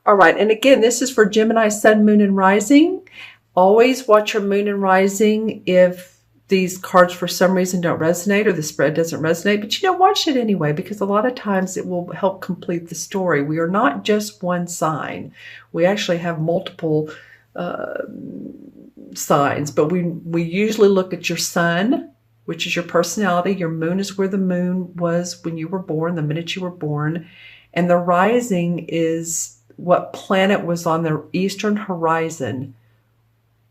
All right. And again, this is for Gemini, Sun, Moon, and Rising. Always watch your Moon and Rising if these cards for some reason don't resonate or the spread doesn't resonate. But watch it anyway, because a lot of times it will help complete the story. We are not just one sign. We actually have multiple signs, but we usually look at your sun, which is your personality. Your moon is where the moon was when you were born, the minute you were born. And the rising is what planet was on the eastern horizon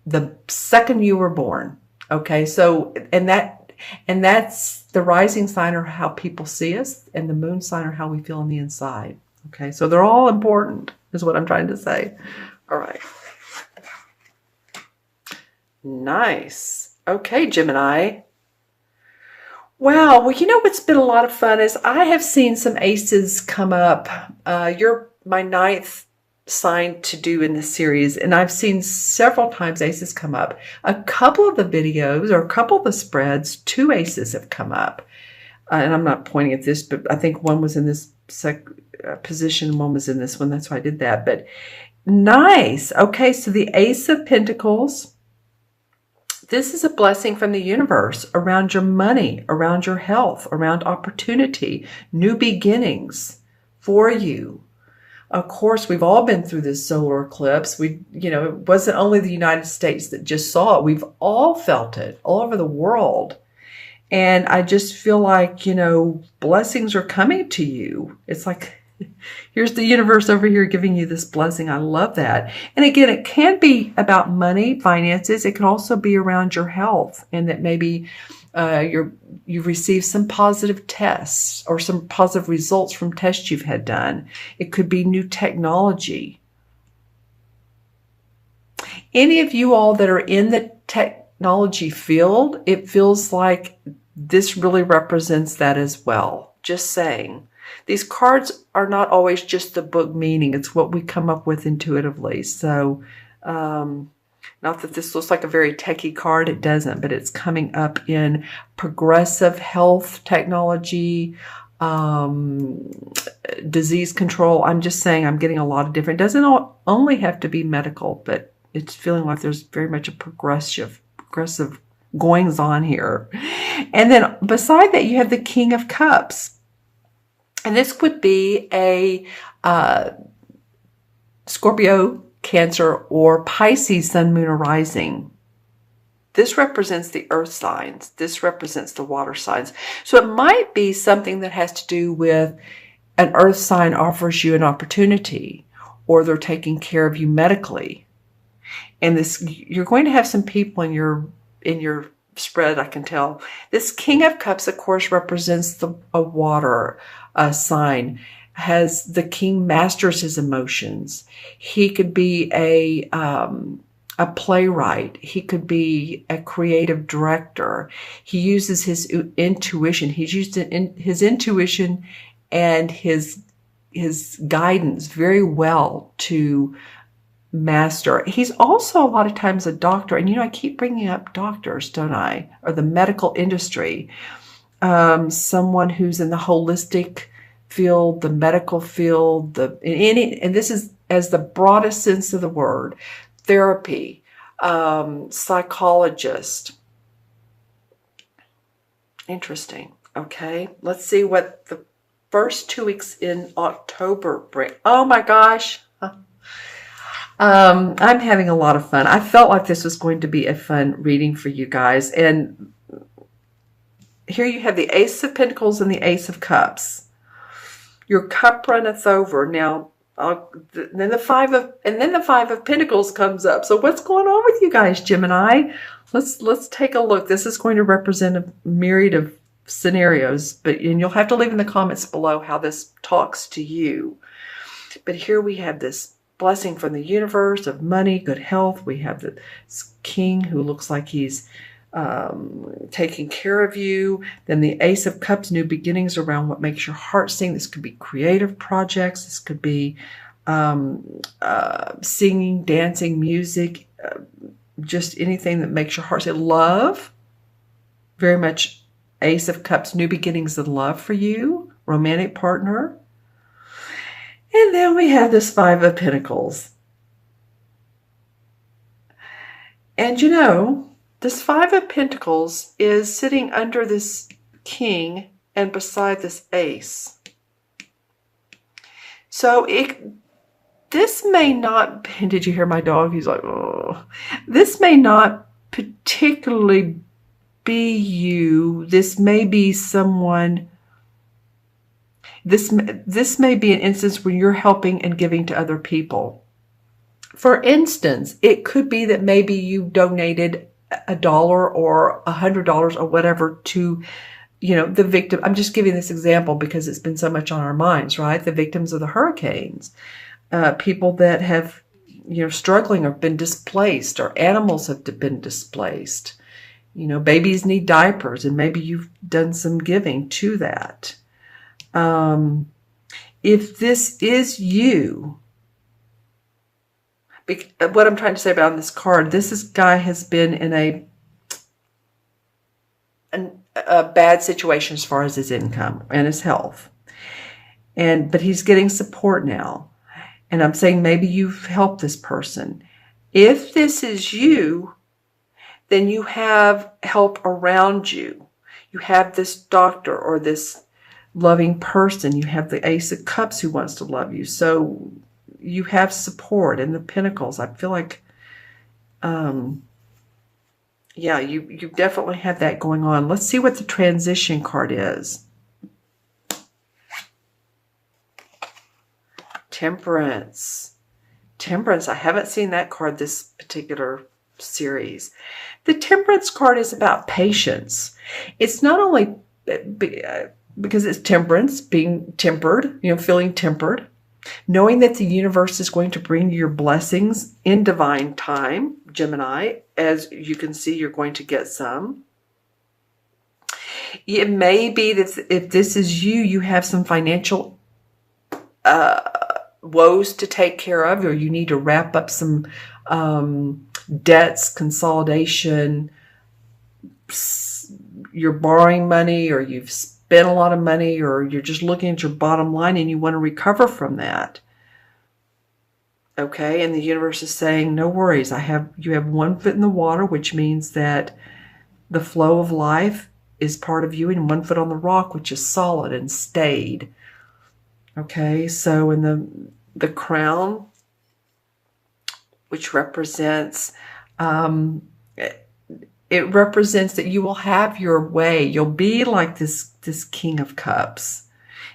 the second you were born. Okay, so and that's the rising sign, or how people see us, and the moon sign, or how we feel on the inside. Okay, so they're all important, is what I'm trying to say. All right. Nice. Okay, Gemini. Wow. Well, what's been a lot of fun is I have seen some aces come up. You're my ninth sign to do in this series, and I've seen several times aces come up. A couple of the videos, or a couple of the spreads, 2 aces have come up. And I'm not pointing at this, but I think one was in this position, one was in this one. That's why I did that. But nice. Okay, so the Ace of Pentacles. This is a blessing from the universe around your money, around your health, around opportunity, new beginnings for you. Of course, we've all been through this solar eclipse. It wasn't only the United States that just saw it. We've all felt it all over the world. And I just feel like, blessings are coming to you. It's like, here's the universe over here giving you this blessing. I love that. And again, it can be about money, finances. It can also be around your health, and that maybe you've received some positive tests or some positive results from tests you've had done. It could be new technology. Any of you all that are in the technology field, it feels like this really represents that as well. Just saying. These cards are not always just the book meaning. It's what we come up with intuitively. So, not that this looks like a very techie card. It doesn't, but it's coming up in progressive health technology, disease control. I'm just saying I'm getting a lot of different. It doesn't only have to be medical, but it's feeling like there's very much a progressive goings on here. And then beside that, you have the King of Cups. And this would be a Scorpio, Cancer, or Pisces sun, moon, or rising. This represents the earth signs. This represents the water signs. So it might be something that has to do with an earth sign offers you an opportunity, or they're taking care of you medically. And you're going to have some people in your spread, I can tell. This King of Cups, of course, represents a water sign. Has the king masters his emotions. He could be a playwright. He could be a creative director. He uses his intuition. He's used his intuition and his guidance very well to master. He's also a lot of times a doctor. And I keep bringing up doctors, don't I? Or the medical industry. Someone who's in the holistic field, the medical field, and this is as the broadest sense of the word, therapy, psychologist. Interesting. Okay, let's see what the first 2 weeks in October bring. Oh my gosh. I'm having a lot of fun. I felt like this was going to be a fun reading for you guys. And here you have the Ace of Pentacles and the Ace of Cups. Your cup runneth over. Now, then the Five of Pentacles comes up. So what's going on with you guys, Gemini? Let's take a look. This is going to represent a myriad of scenarios, and you'll have to leave in the comments below how this talks to you. But here we have this blessing from the universe of money, good health. We have the king who looks like he's taking care of you. Then the Ace of Cups, new beginnings around what makes your heart sing. This could be creative projects. This could be singing, dancing, music, just anything that makes your heart sing. Love, very much Ace of Cups, new beginnings in love for you, romantic partner. And then we have this Five of Pentacles. And you know, this Five of Pentacles is sitting under this King and beside this Ace. So this may not be, did you hear my dog? He's like, oh. This may not particularly be you. This may be someone, this may be an instance where you're helping and giving to other people. For instance, it could be that maybe you donated $1 or $100 or whatever to, you know, the victim. I'm just giving this example because it's been so much on our minds, right? The victims of the hurricanes, people that have, you know, struggling or been displaced, or animals have been displaced. You know, babies need diapers, and maybe you've done some giving to that. If this is you, what I'm trying to say about this card, this guy has been in a bad situation as far as his income and his health, but he's getting support now. And I'm saying maybe you've helped this person. If this is you, then you have help around you. You have this doctor or this loving person. You have the Ace of Cups who wants to love you. So you have support in the Pentacles. I feel like, yeah, you definitely have that going on. Let's see what the transition card is. Temperance. Temperance. I haven't seen that card this particular series. The Temperance card is about patience. It's not only because it's temperance, being tempered, you know, feeling tempered, knowing that the universe is going to bring you your blessings in divine time, Gemini. As you can see, you're going to get some. It may be that if this is you, you have some financial woes to take care of, or you need to wrap up some debts, consolidation. You're borrowing money, or you've spent a lot of money, or you're just looking at your bottom line and you want to recover from that. Okay, and the universe is saying, no worries. You have one foot in the water, which means that the flow of life is part of you, and one foot on the rock, which is solid and stayed. Okay, so in the crown, which represents, it represents that you will have your way. You'll be like this King of Cups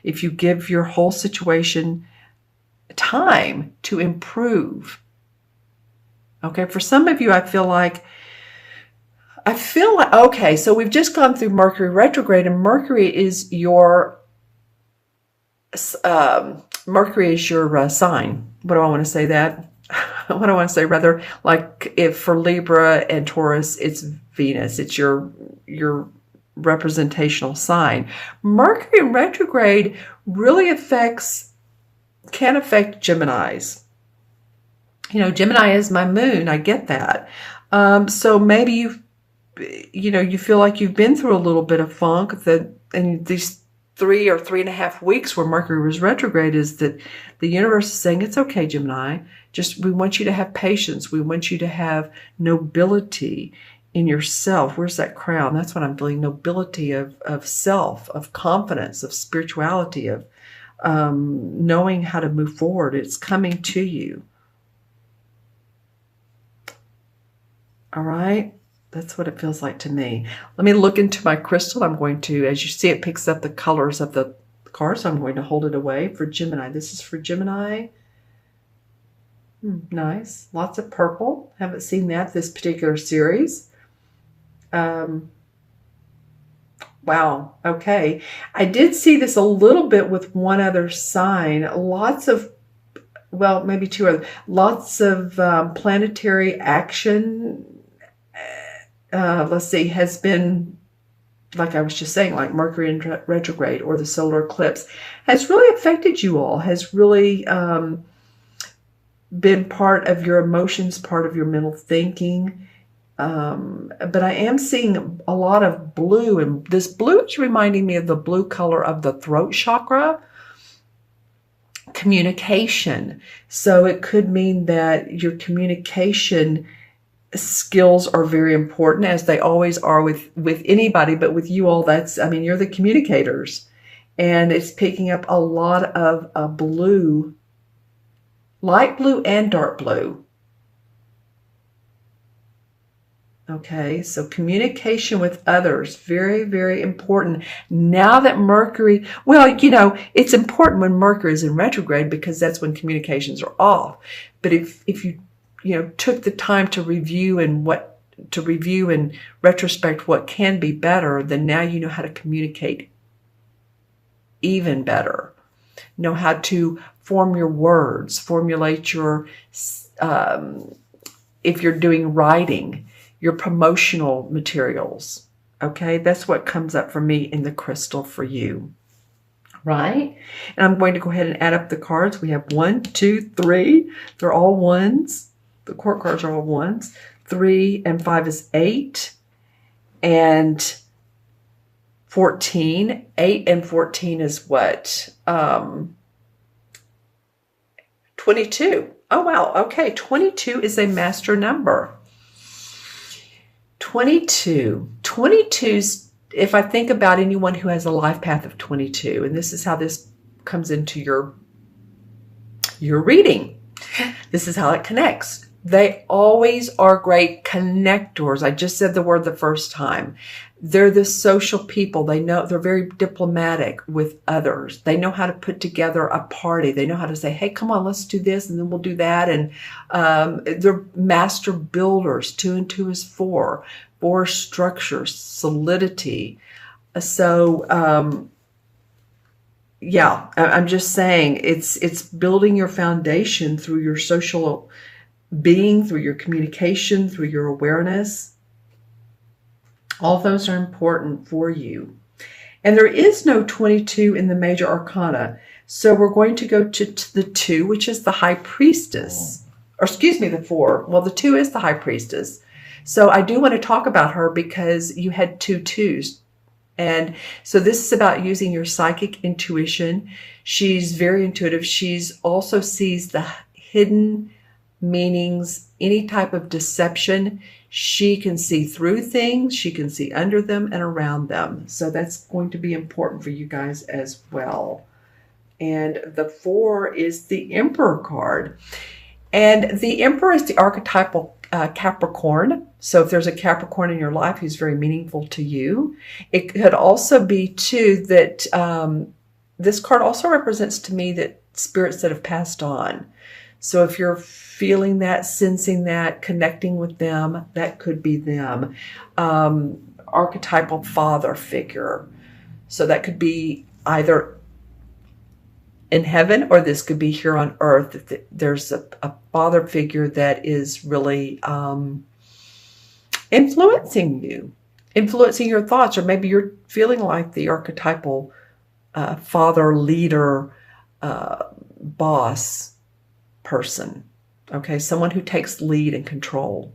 if you give your whole situation time to improve. Okay, for some of you, I feel like, okay, so we've just gone through Mercury retrograde, and Mercury is your sign. What do I want to say that? What do I want to say rather? Like if for Libra and Taurus, it's Venus. It's your representational sign. Mercury retrograde really can affect Geminis. You know, Gemini is my moon. I get that. So maybe you feel like you've been through a little bit of funk and these 3 or 3.5 weeks where Mercury was retrograde is that the universe is saying, it's okay, Gemini. We want you to have patience. We want you to have nobility in yourself. Where's that crown? That's what I'm feeling. Nobility of self, of confidence, of spirituality, of knowing how to move forward. It's coming to you. All right. That's what it feels like to me. Let me look into my crystal. I'm going to, as you see, it picks up the colors of the cards. So I'm going to hold it away for Gemini. This is for Gemini. Nice. Lots of purple. Haven't seen that this particular series. Wow. Okay. I did see this a little bit with one other sign. Maybe two other. Lots of planetary action. Let's see, has been, like I was just saying, like Mercury in retrograde or the solar eclipse, has really affected you all, has really been part of your emotions, part of your mental thinking. But I am seeing a lot of blue, and this blue is reminding me of the blue color of the throat chakra. communication. So it could mean that your communication skills are very important, as they always are with anybody, but with you all, you're the communicators. And it's picking up a lot of blue, light blue and dark blue. Okay, so communication with others, very, very important. Now that Mercury, it's important when Mercury is in retrograde, because that's when communications are off. But if you took the time to review and retrospect what can be better, then now you know how to communicate even better. Know how to form your words, formulate your, if you're doing writing, your promotional materials. Okay, that's what comes up for me in the crystal for you. Right? And I'm going to go ahead and add up the cards. We have 1, 2, 3. They're all ones. The court cards are all ones. 3 and 5 is 8. And 14. 8 and 14 is what? 22. Oh, wow. Okay. 22 is a master number. 22. 22's, if I think about anyone who has a life path of 22, and this is how this comes into your reading. This is how it connects. They always are great connectors. I just said the word the first time. They're the social people. They know, they're very diplomatic with others. They know how to put together a party. They know how to say, hey, come on, let's do this, and then we'll do that. And they're master builders. 2 and 2 is 4. 4 structure, solidity. So, yeah, I'm just saying it's building your foundation through your social being, through your communication, through your awareness. All those are important for you. And there is no 22 in the major arcana. So we're going to go to the 2, which is the high priestess. Or excuse me, the 4. Well, the 2 is the high priestess. So I do want to talk about her because you had 2 2s. And so this is about using your psychic intuition. She's very intuitive. She's also sees the hidden meanings, any type of deception. She can see through things. She can see under them and around them. So that's going to be important for you guys as well. And the 4 is the Emperor card. And the Emperor is the archetypal Capricorn. So if there's a Capricorn in your life who's very meaningful to you, it could also be too that this card also represents to me that spirits that have passed on. So if you're feeling that, sensing that, connecting with them, that could be them. Archetypal father figure. So that could be either in heaven, or this could be here on earth. There's a father figure that is really influencing you, influencing your thoughts, or maybe you're feeling like the archetypal father, leader, boss person. Okay, someone who takes lead and control.